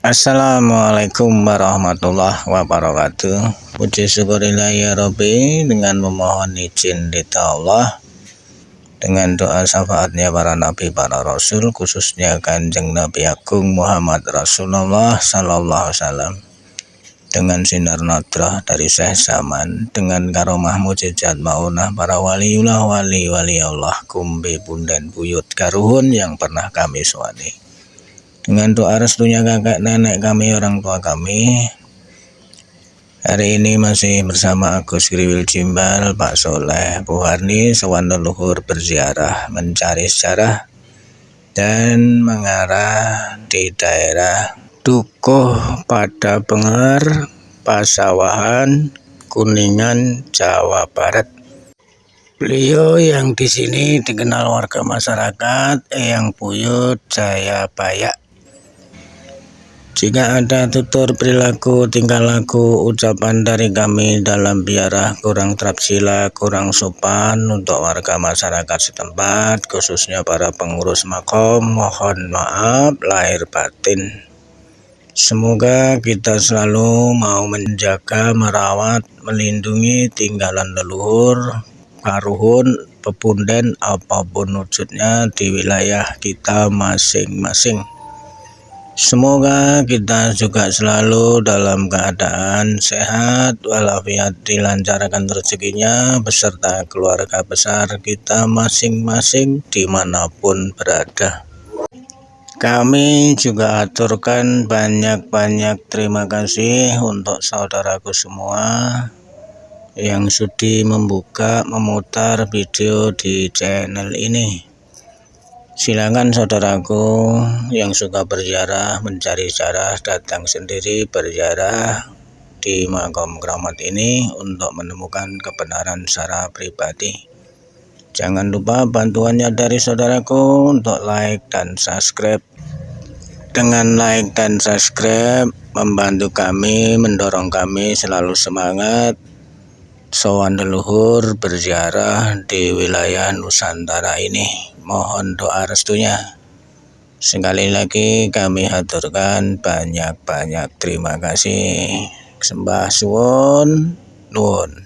Assalamualaikum warahmatullahi wabarakatuh. Puji syukurillah ya Rabbi, dengan memohon izin ridha Allah, dengan doa syafaatnya para nabi, para rasul, khususnya Kanjeng Nabi Agung Muhammad Rasulullah sallallahu alaihi wasallam, dengan sinar nadrah dari Syekh Zaman, dengan karomah mujizat maunah para waliullah wali Allah, kumbe bunden buyut karuhun yang pernah kami suwani, dengan doa restunya kakek nenek kami, orang tua kami. Hari ini masih bersama Agus Griwil Jimbal, Pak Soleh, Bu Harni, sowan leluhur berziarah mencari sejarah dan mengarah di daerah Dukuh pada Benger, Pasawahan, Kuningan, Jawa Barat. Beliau yang di sini dikenal warga masyarakat Eyang Buyut Jayabaya. Jika ada tutur perilaku, tingkah laku, ucapan dari kami dalam biara kurang terapsila, kurang sopan untuk warga masyarakat setempat, khususnya para pengurus makom, mohon maaf lahir batin. Semoga kita selalu mau menjaga, merawat, melindungi tinggalan leluhur, karuhun, pepunden, apapun wujudnya di wilayah kita masing-masing. Semoga kita juga selalu dalam keadaan sehat walafiat, dilancarkan rezekinya beserta keluarga besar kita masing-masing dimanapun berada. Kami juga aturkan banyak-banyak terima kasih untuk saudaraku semua yang sudi membuka, memutar video di channel ini. Silakan saudaraku yang suka berziarah, mencari sejarah, datang sendiri berziarah di makom keramat ini untuk menemukan kebenaran secara pribadi. Jangan lupa bantuannya dari saudaraku untuk like dan subscribe. Dengan like dan subscribe membantu kami, mendorong kami selalu semangat sowan leluhur berziarah di wilayah Nusantara ini. Mohon doa restunya. Sekali lagi kami haturkan banyak-banyak terima kasih. Sembah suwun, nuwun.